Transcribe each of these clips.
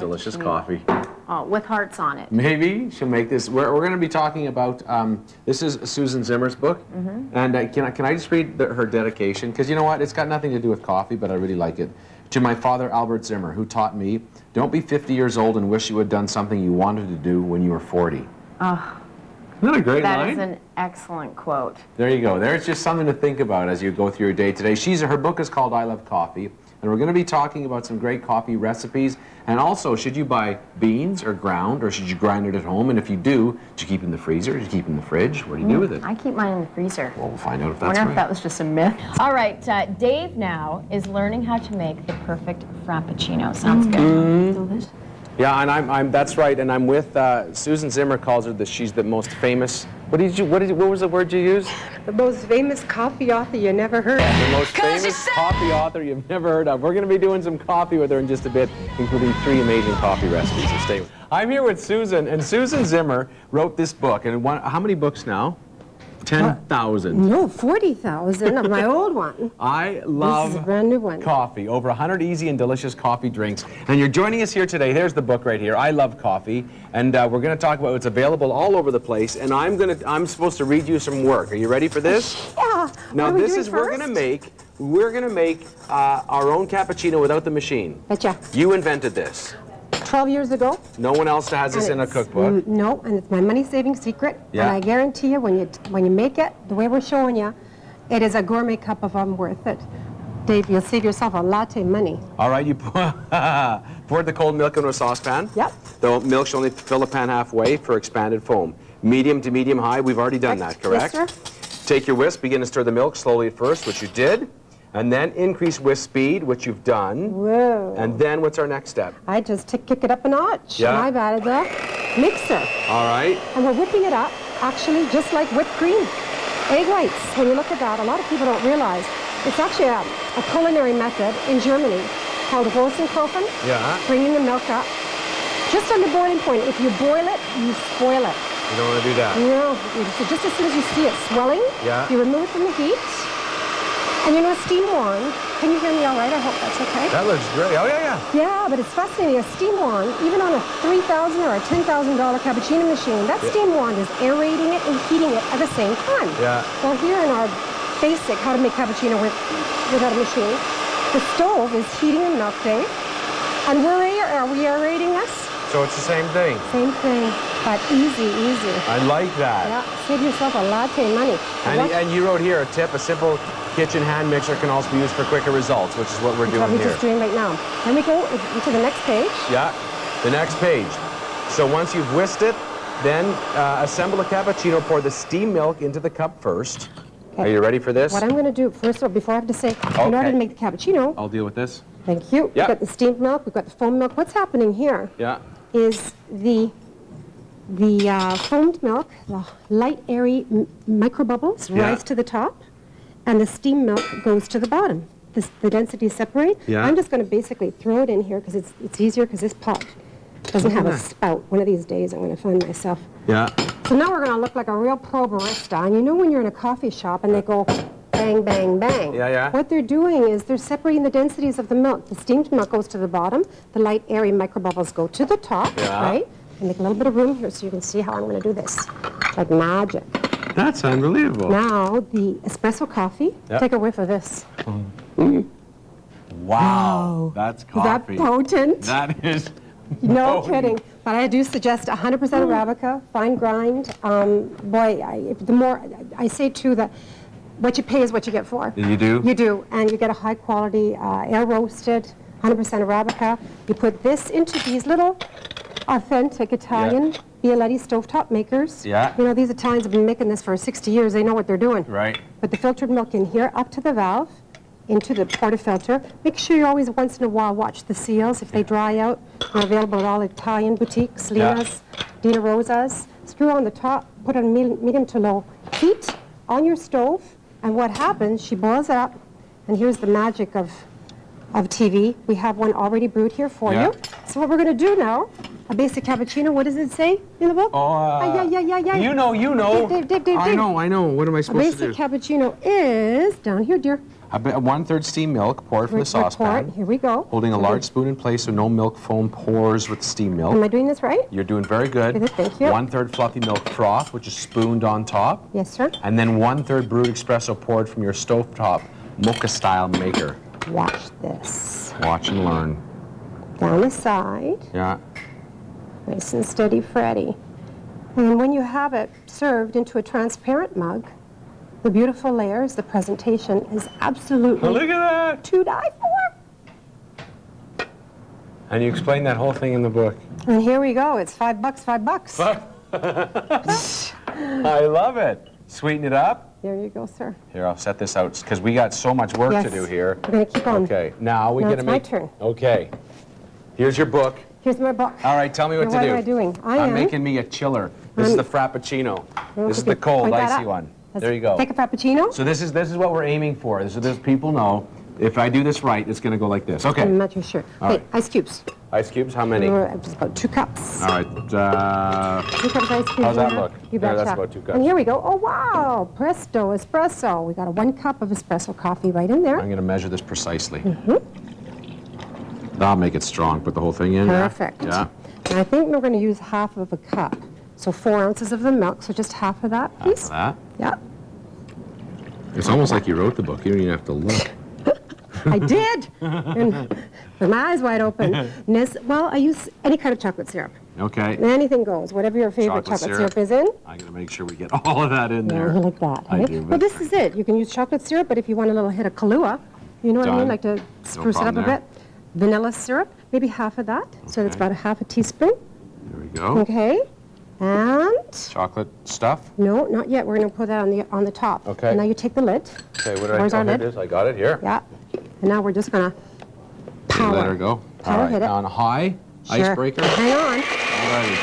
delicious coffee. Oh, with hearts on it. Maybe she'll make this. We're going to be talking about, this is Susan Zimmer's book. And can I just read her dedication? Because you know what? It's got nothing to do with coffee, but I really like it. To my father, Albert Zimmer, who taught me, don't be 50 years old and wish you had done something you wanted to do when you were 40. Oh, isn't that a great line? that is an excellent quote. There you go. There's just something to think about as you go through your day today. Her book is called I Love Coffee. And we're going to be talking about some great coffee recipes. And also, should you buy beans or ground, or should you grind it at home? And if you do you keep it in the freezer? Do you keep it in the fridge? What do you do with it? I keep mine in the freezer. Well, we'll find out if I that's wonder right. if that was just a myth. All right, Dave now is learning how to make the perfect frappuccino. Sounds good. Delicious. Yeah, and that's right. And I'm with Susan Zimmer calls her she's the most famous. What was the word you used? The most famous coffee author you never heard of. The most famous coffee author you've never heard of. We're going to be doing some coffee with her in just a bit, including 3 amazing coffee recipes. So stay with. I'm here with Susan, and Susan Zimmer wrote this book. And how many books now? 10,000. No, 40,000 of my old one. I love This is a brand new one. coffee. Over 100 easy and delicious coffee drinks. And you're joining us here today. There's the book right here. I Love Coffee. And we're going to talk about it's available all over the place. And I'm supposed to read you some work. Are you ready for this? Yeah. Now What are we this doing is first? we're gonna make our own cappuccino without the machine. Betcha. You invented this. 12 years ago. No one else has this in a cookbook. No, and it's my money-saving secret. Yeah. And I guarantee you, when you make it the way we're showing you, it is a gourmet cup of worth it. Dave, you'll save yourself a latte money. All right, you poured the cold milk into a saucepan. Yep. The milk should only fill the pan halfway for expanded foam. Medium to medium high, we've already done that, correct? Yes, sir. Take your whisk, begin to stir the milk slowly at first, which you did. And then increase whisk speed, which you've done. Whoa. And then what's our next step? I just kick it up a notch. Yeah. And I've added the mixer. All right. And we're whipping it up, actually, just like whipped cream. Egg whites, when you look at that, a lot of people don't realize, it's actually a culinary method in Germany called Rosenkochen, bringing the milk up just under boiling point. If you boil it, you spoil it. You don't want to do that. No, so just as soon as you see it swelling, you remove it from the heat. And you know, a steam wand, can you hear me all right? I hope that's okay. That looks great. Oh, yeah. Yeah, but it's fascinating. A steam wand, even on a $3,000 or a $10,000 cappuccino machine, that steam wand is aerating it and heating it at the same time. Yeah. Well, here in our basic how to make cappuccino without a machine, the stove is heating the milk, Dave. And are we aerating this? So it's the same thing. Same thing, but easy. I like that. Yeah, save yourself a latte money. And you wrote here a tip, a simple kitchen hand mixer can also be used for quicker results, which is what we're doing We're here. just doing right now. Then we go into the next page. Yeah, the next page. So once you've whisked it, then assemble a cappuccino, pour the steam milk into the cup first. Okay. Are you ready for this? What I'm going to do, first of all, before I have to say, in order to make the cappuccino, I'll deal with this. Thank you. Yeah. We've got the steamed milk, we've got the foam milk. What's happening here is the foamed milk, the light, airy microbubbles rise to the top, and the steamed milk goes to the bottom. The densities separate. I'm just going to basically throw it in here because it's easier because this pot doesn't have a spout. One of these days I'm going to find myself. Yeah. So now we're going to look like a real pro barista. And you know when you're in a coffee shop and they go bang, bang, bang. Yeah. What they're doing is they're separating the densities of the milk. The steamed milk goes to the bottom. The light, airy microbubbles go to the top, right? And make a little bit of room here so you can see how I'm going to do this. Like magic. That's unbelievable. Now, the espresso coffee. Take a whiff of this. Wow. That's coffee. Is that potent? That is No kidding. But I do suggest 100% Arabica, fine grind. The more, I say too that what you pay is what you get for. You do? You do. And you get a high quality, air roasted, 100% Arabica. You put this into these little authentic Italian Bialetti stovetop makers. Yeah. You know, these Italians have been making this for 60 years. They know what they're doing. Right. Put the filtered milk in here, up to the valve, into the portafilter. Make sure you always, once in a while, watch the seals. If they dry out, they're available at all Italian boutiques, Lina's, Dina Rosa's. Screw on the top, put it on medium to low heat on your stove, and what happens, she boils it up, and here's the magic of TV. We have one already brewed here for you. So what we're going to do now, a basic cappuccino, what does it say in the book? Yeah. You know. Dave. I know. What am I supposed to do? A basic cappuccino is, down here, dear. 1/3 steamed milk poured from the saucepan. Here we go. Holding a large spoon in place so no milk foam pours with steamed milk. Am I doing this right? You're doing very good. Okay, thank you. 1/3 fluffy milk froth, which is spooned on top. Yes, sir. And then 1/3 brewed espresso poured from your stovetop mocha-style maker. Watch this. Watch and learn. Down the side. Yeah. Nice and steady, Freddy. And when you have it served into a transparent mug, the beautiful layers, the presentation is absolutely Look at that! to die for. And you explain that whole thing in the book. And here we go. It's $5, $5. I love it. Sweeten it up. There you go, sir. Here, I'll set this out because we got so much work to do here. We're going to keep on. Okay, now we're Now going to it's my make... turn. Okay. Here's your book. Here's my book. All right, tell me what Now, to what do. am I doing? I'm making me a chiller. This is the Frappuccino. This is the cold, icy one. There you go. Take a Frappuccino. So this is what we're aiming for. So this people know, if I do this right, it's going to go like this. Okay. I'm not too sure. All Hey, right. ice cubes. Ice cubes, how many? Just about 2 cups. All right. 2 cups ice cubes. How's that in there. look? You There, betcha. that's about 2 cups. And here we go. Oh, wow. Presto, espresso. We got a 1 cup of espresso coffee right in there. I'm going to measure this precisely. That'll make it strong. Put the whole thing in. Perfect. Yeah. And I think we're going to use half of a cup. So 4 ounces of the milk, so just half of that, please. Half of that. Yeah. It's almost like you wrote the book. You don't even have to look. I did. And with my eyes wide open. Well, I use any kind of chocolate syrup. Okay. Anything goes. Whatever your favorite chocolate syrup is in. I'm going to make sure we get all of that in there. Yeah, like that. I Hey? do, Well, but- this is it. You can use chocolate syrup, but if you want a little hit of Kahlua, you know what I Done. mean? Like to spruce it up problem a there. bit. Vanilla syrup, maybe half of that. So that's Okay. about a half a teaspoon. There we go. Okay. And Chocolate stuff. no, not yet. We're going to put that on the top. Okay. And now you take the lid. Okay, what did Where's I our Here it lid? is. I got it here. Yeah. And now we're just going to power. Let her go. Power All right. hit it. On high. Sure. Icebreaker. Hang on. All right.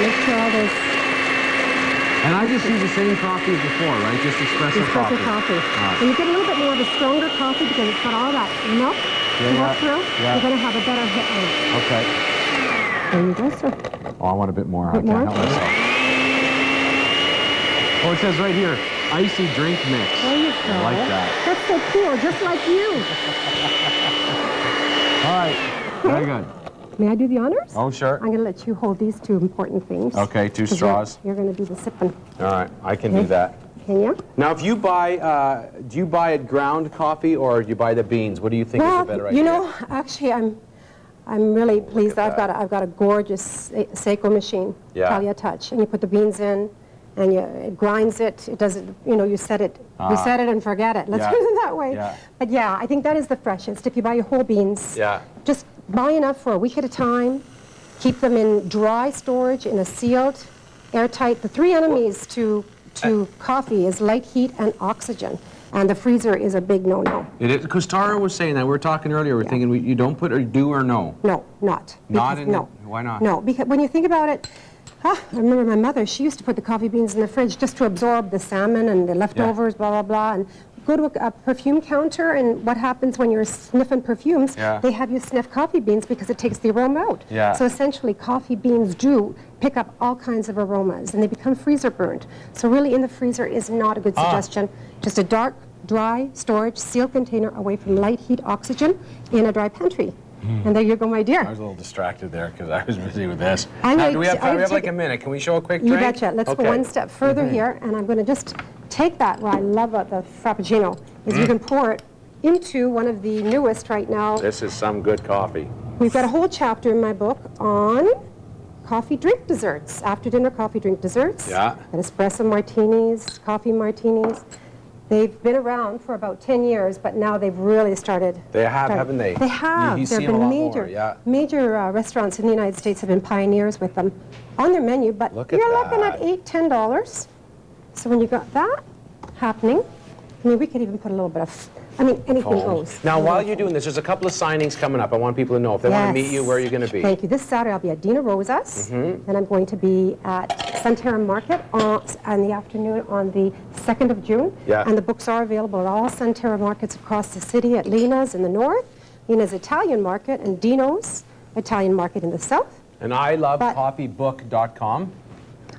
Make sure all this And I just use the same coffee as before, right? Just espresso espresso coffee. right. And you get a little bit more of a stronger coffee because it's got all that milk to Yeah, work through. yeah. You're going to have a better hit on it. Okay. There you go, sir. Oh, I want a bit more. Bit I can't more? help myself. Oh, it says right here, icy drink mix. There you go. I like that. That's so cool, just like you. All right. Very good. May I do the honors? Oh, sure. I'm going to let you hold these 2 important things. Okay, 2 'Cause straws. You're going to do the sipping. All right, I can do that. Can you? Now, if you buy, do you buy it ground coffee or do you buy the beans? What do you think is a better idea? You know, actually, I'm really pleased. at I've got a gorgeous Seiko machine, Yeah. Talia Touch, and you put the beans in, and it grinds it. It does it. You know, you set it. You set it and forget it. Let's Yeah. put it that way. Yeah. But yeah, I think that is the freshest. If you buy your whole beans, Yeah. just buy enough for a week at a time. Keep them in dry storage in a sealed, airtight. The 3 enemies to coffee is light, heat, and oxygen. And the freezer is a big no-no. It is, because Tara was saying that. We were talking earlier. We're thinking you don't put or do or no. No, not. Not Because- in no. it? Why not? No, because when you think about it, I remember my mother, she used to put the coffee beans in the fridge just to absorb the salmon and the leftovers, blah, blah, blah. And go to a perfume counter, and what happens when you're sniffing perfumes? Yeah. They have you sniff coffee beans because it takes the aroma out. Yeah. So essentially, coffee beans do pick up all kinds of aromas, and they become freezer burned. So really, in the freezer is not a good suggestion. Just a dark, dry storage, sealed container away from light, heat, oxygen in a dry pantry. And there you go, my dear. I was a little distracted there because I was busy with this. I'm Now, going do we to- have time? I'm We have like taking- a minute. Can we show a quick You drink? betcha. Let's go Okay. one step further here, and I'm going to just take that. What I love about the Frappuccino is you can pour it into one of the newest right now. This is some good coffee. We've got a whole chapter in my book on coffee drink desserts, after dinner coffee drink desserts. Yeah. And espresso martinis, coffee martinis. They've been around for about 10 years, but now they've really started. They have, haven't they? They have. You There see have them a been lot major, more, yeah. major restaurants in the United States have been pioneers with them on their menu, but Look at you're looking that. at $8, $10. So when you got that happening, I mean, we could even put a little bit of, anything goes. Now, while you're doing this, there's a couple of signings coming up. I want people to know if they want to meet you, where are you going to be? Thank you. This Saturday I'll be at Dina Rosa's, and I'm going to be at Sunterra Market in the afternoon on the 2nd of June. Yeah. And the books are available at all Sunterra markets across the city, at Lena's in the north, Lena's Italian Market, and Dino's Italian Market in the south. And ilovecoffeebook.com.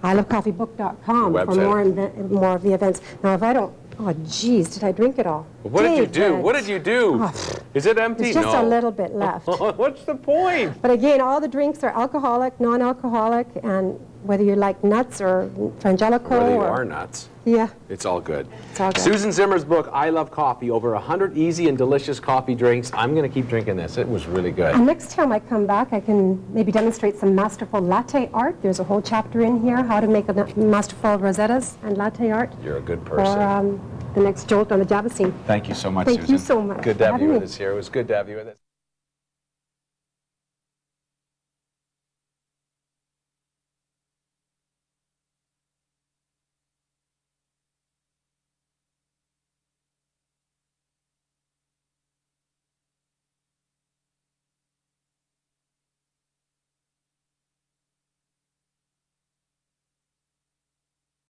ilovecoffeebook.com The for website. more of the events. Now, if I don't Oh, geez, did I drink it all? What did you do? David. What did you do? Oh, Is it empty? There's just no. a little bit left. What's the point? But again, all the drinks are alcoholic, non-alcoholic, and whether you like nuts or Frangelico Whether you or... are nuts. Yeah. It's all good. It's all good. Susan Zimmer's book, I Love Coffee, over 100 easy and delicious coffee drinks. I'm going to keep drinking this. It was really good. And next time I come back, I can maybe demonstrate some masterful latte art. There's a whole chapter in here, how to make masterful rosettas and latte art. You're a good person. Or the next jolt on the Java scene. Thank you so much, Thank Susan. you so much Good for to have you having with me. us here. It was good to have you with us.